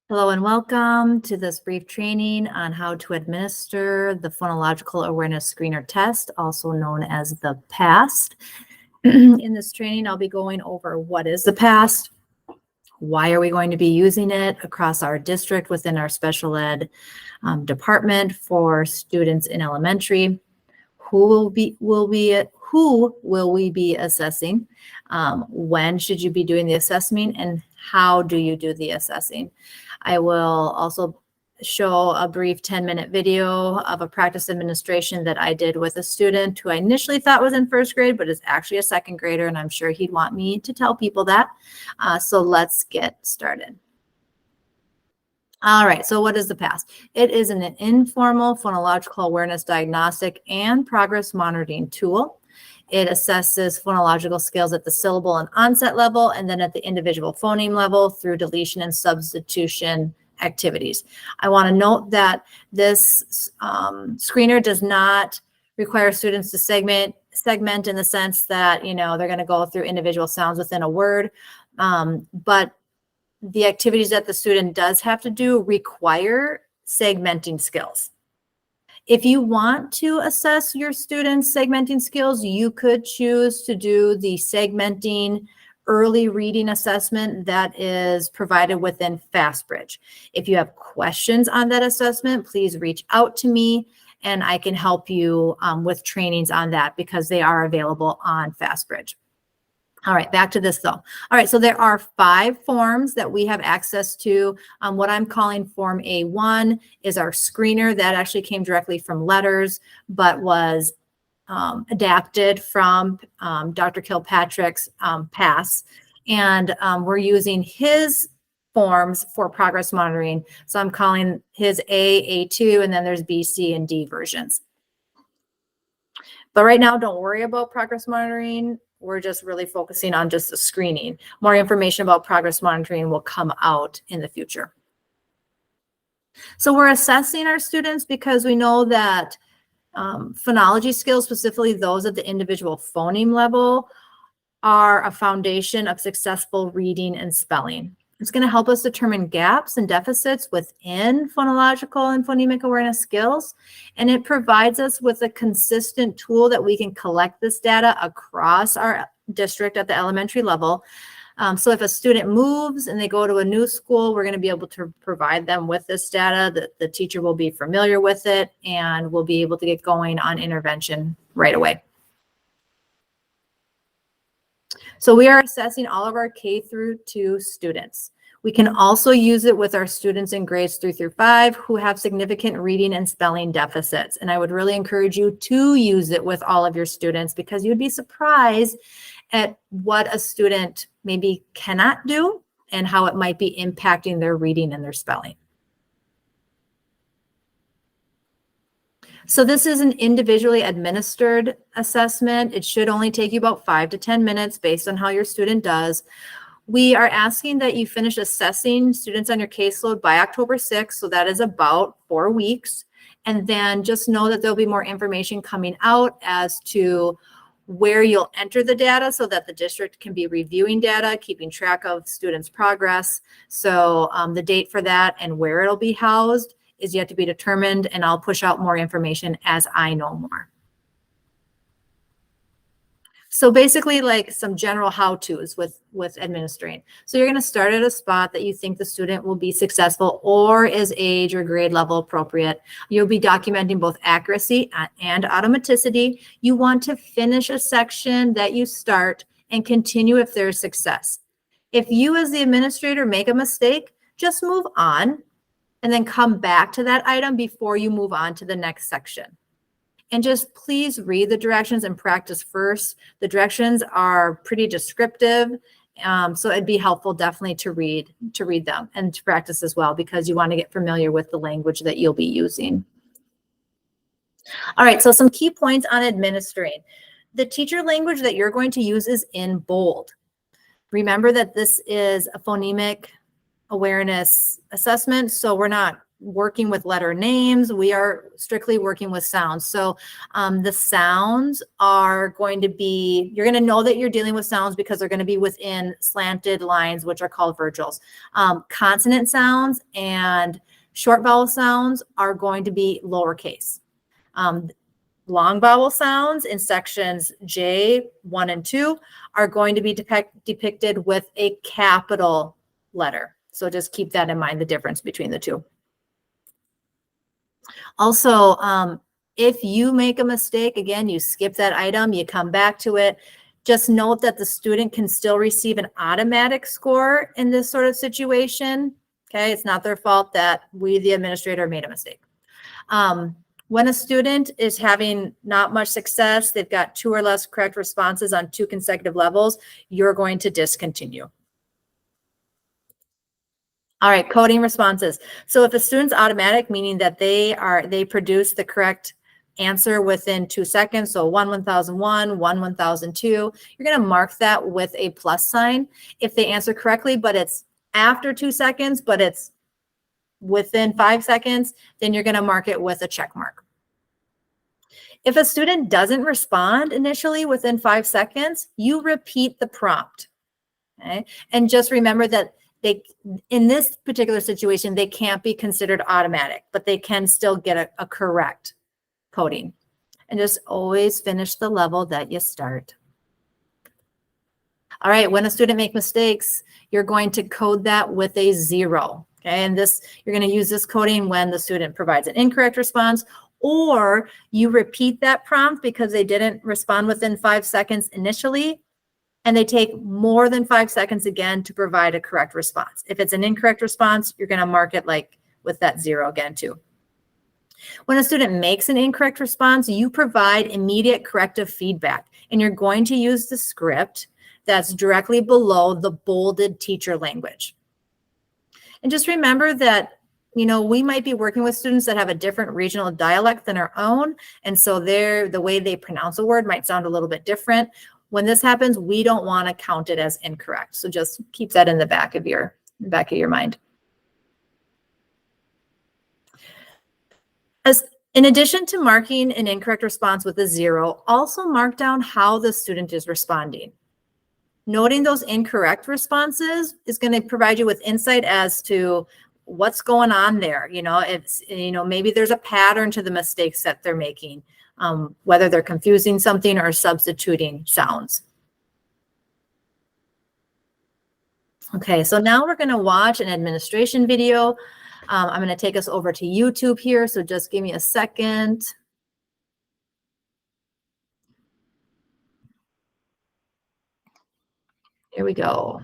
Hello and welcome to this brief training on how to administer the Phonological Awareness Screener Test, also known as the PAST. In this training, I'll be going over what is the PAST, why are we going to be using it across our district within our special ed department for students in elementary, who will we be assessing, when should you be doing the assessing, and how do you do the assessing. I will also show a brief 10-minute video of a practice administration that I did with a student who I initially thought was in first grade, but is actually a second grader, and I'm sure he'd want me to tell people that. So let's get started. All right, so what is the PAST? It is an informal phonological awareness diagnostic and progress monitoring tool. It assesses phonological skills at the syllable and onset level, and then at the individual phoneme level through deletion and substitution activities. I want to note that this screener does not require students to segment in the sense that, they're going to go through individual sounds within a word, but the activities that the student does have to do require segmenting skills. If you want to assess your students' segmenting skills, you could choose to do the segmenting early reading assessment that is provided within FastBridge. If you have questions on that assessment, please reach out to me and I can help you with trainings on that because they are available on FastBridge. All right, back to this though. All right, so there are 5 forms that we have access to. What I'm calling Form A1 is our screener that actually came directly from Letters, but was adapted from Dr. Kilpatrick's PASS. And we're using his forms for progress monitoring. So I'm calling his A, A2, and then there's B, C, and D versions. But right now, don't worry about progress monitoring. We're just really focusing on just the screening. More information about progress monitoring will come out in the future. So we're assessing our students because we know that phonology skills, specifically those at the individual phoneme level, are a foundation of successful reading and spelling. It's going to help us determine gaps and deficits within phonological and phonemic awareness skills, and it provides us with a consistent tool that we can collect this data across our district at the elementary level. So if a student moves and they go to a new school, we're going to be able to provide them with this data. The teacher will be familiar with it and will be able to get going on intervention right away. So we are assessing all of our K through 2 students. We can also use it with our students in grades 3 through 5 who have significant reading and spelling deficits. And I would really encourage you to use it with all of your students because you'd be surprised at what a student maybe cannot do and how it might be impacting their reading and their spelling. So this is an individually administered assessment. It should only take you about 5 to 10 minutes based on how your student does. We are asking that you finish assessing students on your caseload by October 6th. So that is about 4 weeks. And then just know that there'll be more information coming out as to where you'll enter the data so that the district can be reviewing data, keeping track of students' progress. So the date for that and where it'll be housed is yet to be determined, and I'll push out more information as I know more. So basically like some general how-tos with administering. So you're going to start at a spot that you think the student will be successful or is age or grade level appropriate. You'll be documenting both accuracy and automaticity. You want to finish a section that you start and continue if there's success. If you as the administrator make a mistake, just move on and then come back to that item before you move on to the next section. And just please read the directions and practice first. The directions are pretty descriptive, so it'd be helpful definitely to read them and to practice as well because you want to get familiar with the language that you'll be using. All right, so some key points on administering. The teacher language that you're going to use is in bold. Remember that this is a phonemic awareness assessment, so we're not working with letter names. We are strictly working with sounds. So the sounds are going to be, you're going to know that you're dealing with sounds because they're going to be within slanted lines, which are called virtuals. Consonant sounds and short vowel sounds are going to be lowercase. Long vowel sounds in sections J, 1 and 2 are going to be depicted with a capital letter. So just keep that in mind, the difference between the two. Also, if you make a mistake, again, you skip that item, you come back to it, just note that the student can still receive an automatic score in this sort of situation. Okay, it's not their fault that we, the administrator, made a mistake. When a student is having not much success, they've got 2 or less correct responses on 2 consecutive levels, you're going to discontinue. All right, coding responses. So if a student's automatic, meaning that they produce the correct answer within 2 seconds, so 1 1001, 1 1002, you're going to mark that with a plus sign. If they answer correctly, but it's after 2 seconds, but it's within 5 seconds, then you're going to mark it with a check mark. If a student doesn't respond initially within 5 seconds, you repeat the prompt. Okay? And just remember that in this particular situation, they can't be considered automatic, but they can still get a correct coding. And just always finish the level that you start. All right, when a student makes mistakes, you're going to code that with a 0. Okay, and you're going to use this coding when the student provides an incorrect response, or you repeat that prompt because they didn't respond within 5 seconds initially, and they take more than 5 seconds again to provide a correct response. If it's an incorrect response, you're going to mark it like with that 0 again too. When a student makes an incorrect response, you provide immediate corrective feedback, and you're going to use the script that's directly below the bolded teacher language. And just remember that, you know, we might be working with students that have a different regional dialect than our own. And so the way they pronounce a word might sound a little bit different. When this happens, we don't want to count it as incorrect. So just keep that in the back of your mind. In addition to marking an incorrect response with a 0, also mark down how the student is responding. Noting those incorrect responses is going to provide you with insight as to what's going on there. You know, maybe there's a pattern to the mistakes that they're making, whether they're confusing something or substituting sounds. Okay, so now we're going to watch an administration video. I'm going to take us over to YouTube here, so just give me a second. Here we go.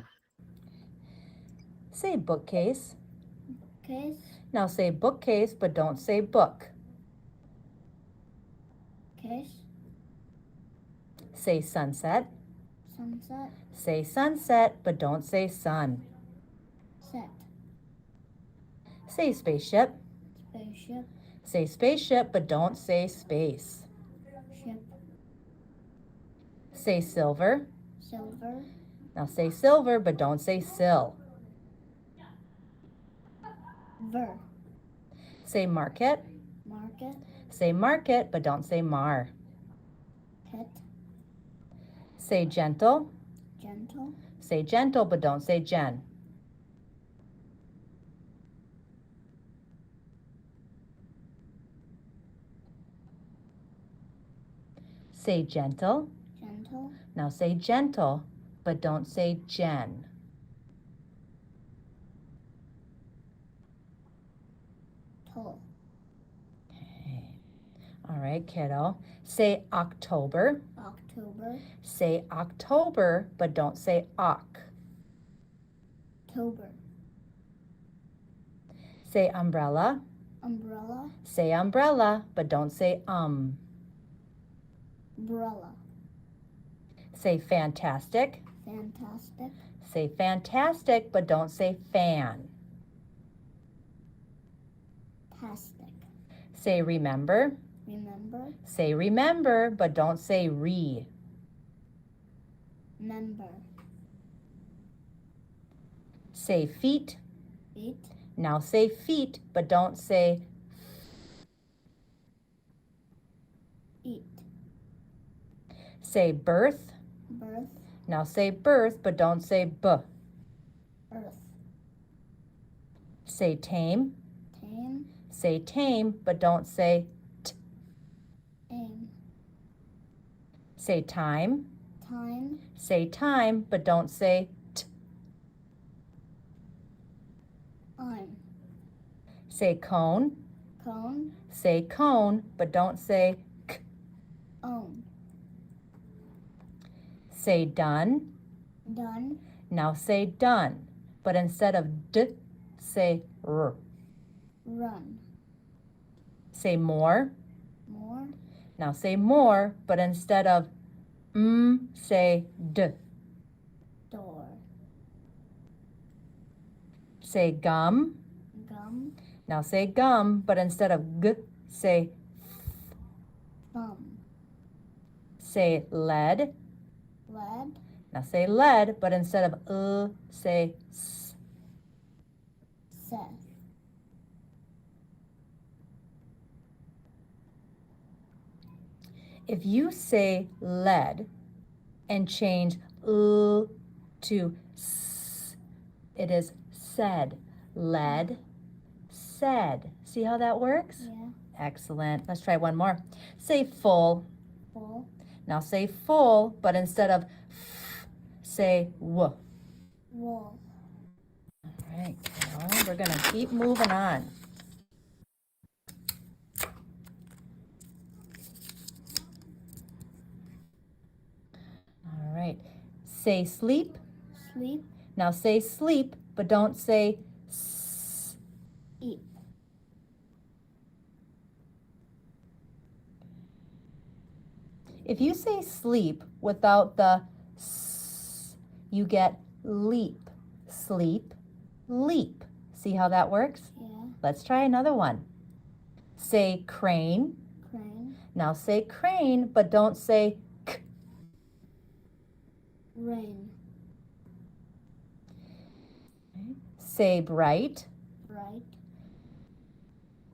Say bookcase. Case. Now say bookcase, but don't say book. Case. Say sunset. Sunset. Say sunset, but don't say sun. Set. Say spaceship. Spaceship. Say spaceship, but don't say space. Ship. Say silver. Silver. Now say silver, but don't say sill. Ver. Say market. Market. Say market, but don't say mar. Pet. Say gentle. Gentle. Say gentle, but don't say gen. Say gentle. Gentle. Now say gentle, but don't say gen. Tall. Okay. All right, kiddo. Say October. October. Say October, but don't say ock. Tober. Say umbrella. Umbrella. Say umbrella, but don't say Umbrella. Say fantastic. Fantastic. Say fantastic, but don't say fan. Tastic. Say remember. Remember. Say remember, but don't say re. Member. Say feet. Feet. Now say feet, but don't say Eat. say birth. Birth. Now say birth, but don't say b. Earth. Say tame. Tame. Say tame, but don't say t. Aim. Say time. Time. Say time, but don't say t. I'm. Say cone. Cone. Say cone, but don't say k. Own. Say done. Done. Now say done, but instead of d, say r. Run. Say more. More. Now say more, but instead of say d. Door. Say gum. Gum. Now say gum, but instead of g, say Thumb. say lead. Lead. Now say lead, but instead of say s. Seth. If you say lead and change to s, it is said. Lead, said. See how that works? Yeah. Excellent. Let's try one more. Say full. Full. Now say full, but instead of f, say w. Wool. All right, well, we're going to keep moving on. All right. Say sleep. Sleep. Now say sleep, but don't say s. Eat. If you say sleep without the s, you get leap. Sleep, leap. See how that works? Yeah. Let's try another one. Say crane. Crane. Now say crane, but don't say k. Rain. Say bright. Bright.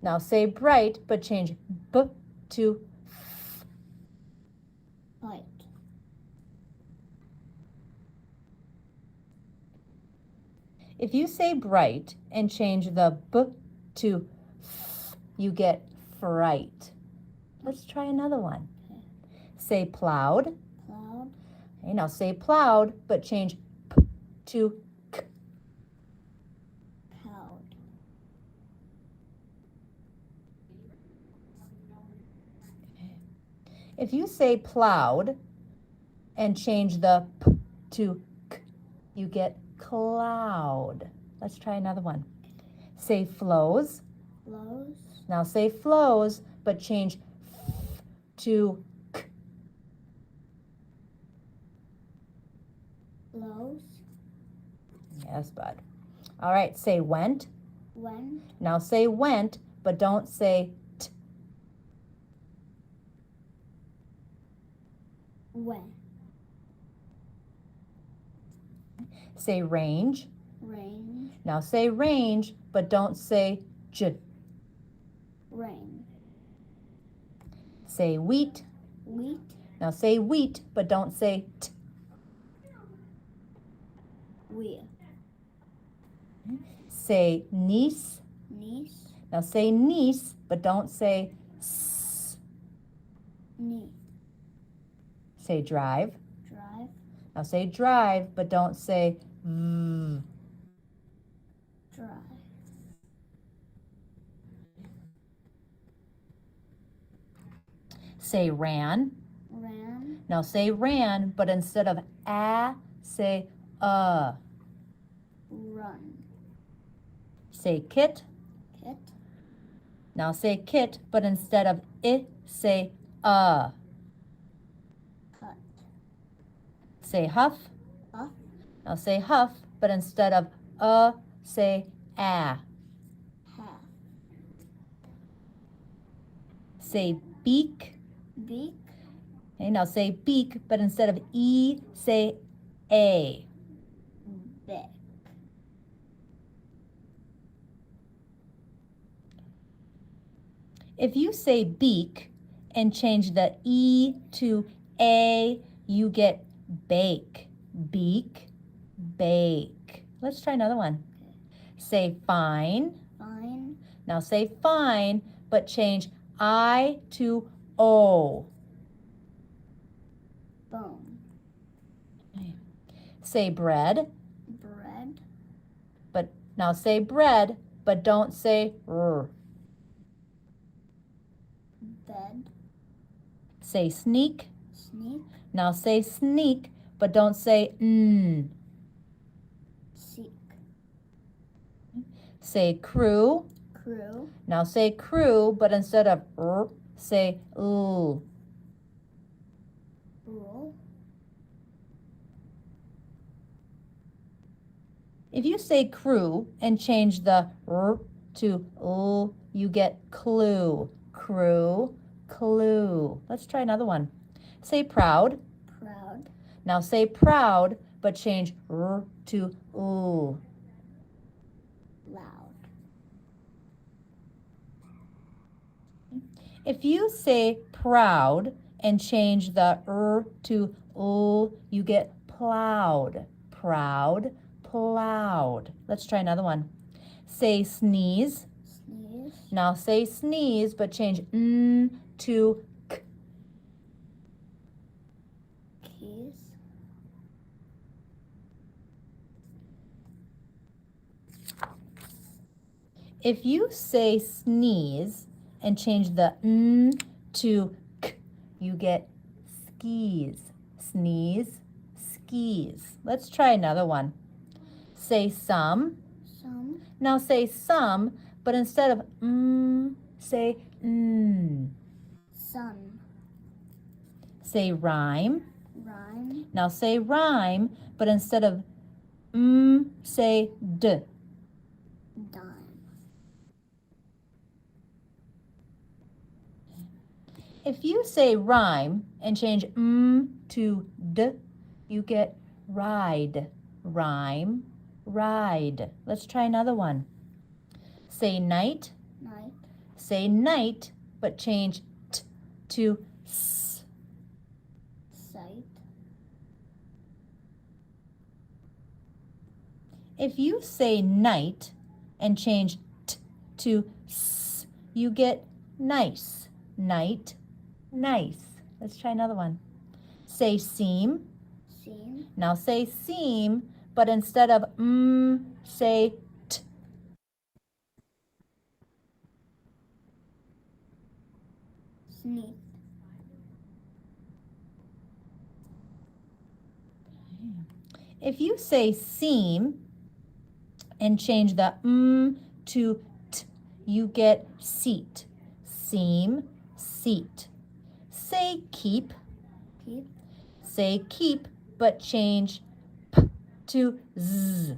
Now say bright, but change b to f. Fight. If you say bright and change the b to f, you get fright. Let's try another one. Okay. Say plowed. Cloud. Okay, now say plowed, but change p to k. Cloud. If you say plowed and change the p to k, you get cloud. Let's try another one. Say flows. Flows. Now say flows, but change f to k. Flows. Yes, bud. All right, say went. Went. Now say went, but don't say t. Went. Say range. Range. Now say range, but don't say j. Rain. Say wheat. Wheat. Now say wheat, but don't say t. Wheel. Say niece. Niece. Now say niece, but don't say s. Knee. Say drive. Drive. Now say drive, but don't say v. Drive. Say ran. Ran. Now say ran, but instead of say Run. Say kit. Kit. Now say kit, but instead of say Cut. Say huff. Huff. Now say huff, but instead of say Half. Say beak. Beak. Okay, now say beak, but instead of say a. Beck. If you say beak and change the E to A, you get bake. Beak, bake. Let's try another one. Say fine. Fine. Now say fine, but change I to O. Bone. Say bread, Bread. but now say bread, but don't say r. Bed. Say sneak. Sneak. Now say sneak, but don't say n. Seek. Say crew. Crew. Now say crew, but instead of r, say l. Rule. If you say crew and change the r to l, you get clue. Crew, clue. Let's try another one. Say proud. Proud. Now say proud, but change r to l. Loud. If you say proud and change the r to l, you get plowed. Proud, plowed. Let's try another one. Say sneeze. Sneeze. Now say sneeze, but change n to k. Keys. If you say sneeze and change the n to k, you get skis. Sneeze, skis. Let's try another one. Say some. Some. Now say some, but instead of say n. Sun. Say rhyme. Rhyme. Now say rhyme, but instead of say d. Dime. If you say rhyme and change to d, you get ride. Rhyme, ride. Let's try another one. Say night. Night. Say night, but change t to s. Sight. If you say night and change t to s, you get nice. Night, nice. Let's try another one. Say seam. Seam. Now say seam, but instead of say t. Sneak. If you say seam and change the to t, you get seat. Seam, seat. Say keep. Keep. Say keep, but change p to z.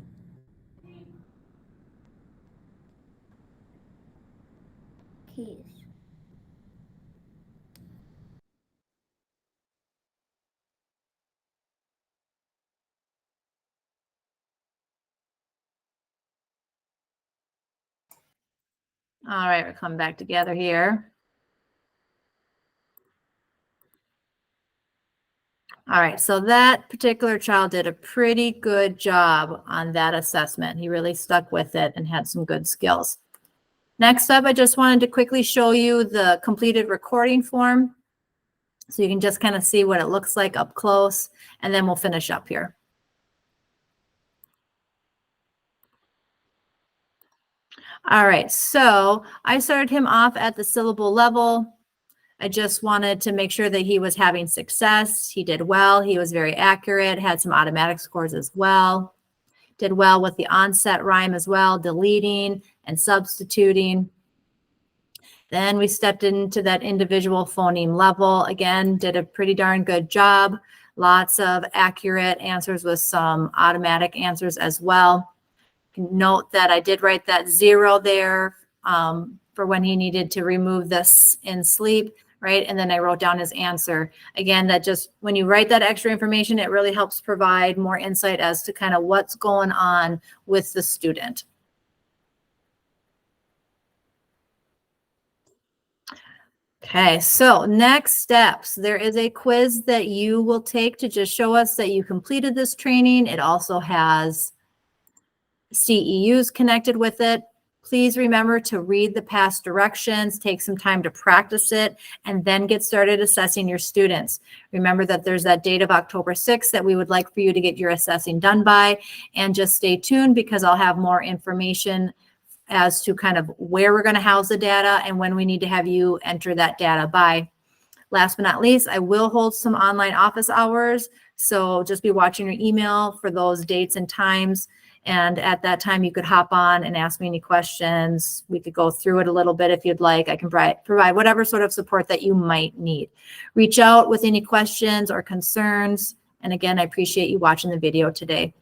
Keys. All right, we're coming back together here. All right, so that particular child did a pretty good job on that assessment. He really stuck with it and had some good skills. Next up, I just wanted to quickly show you the completed recording form, so you can just kind of see what it looks like up close, and then we'll finish up here. All right, so I started him off at the syllable level. I just wanted to make sure that he was having success. He did well. He was very accurate, had some automatic scores as well. Did well with the onset rhyme as well, deleting and substituting. Then we stepped into that individual phoneme level. Again, did a pretty darn good job. Lots of accurate answers with some automatic answers as well. Note that I did write that 0 there for when he needed to remove this in sleep, right? And then I wrote down his answer. Again, that just, when you write that extra information, it really helps provide more insight as to kind of what's going on with the student. Okay, so next steps. There is a quiz that you will take to just show us that you completed this training. It also has CEUs connected with it. Please remember to read the past directions, take some time to practice it, and then get started assessing your students. Remember that there's that date of October 6th that we would like for you to get your assessing done by, and just stay tuned because I'll have more information as to kind of where we're going to house the data and when we need to have you enter that data by. Last but not least, I will hold some online office hours. So just be watching your email for those dates and times. And at that time, you could hop on and ask me any questions. We could go through it a little bit if you'd like. I can provide whatever sort of support that you might need. Reach out with any questions or concerns. And again, I appreciate you watching the video today.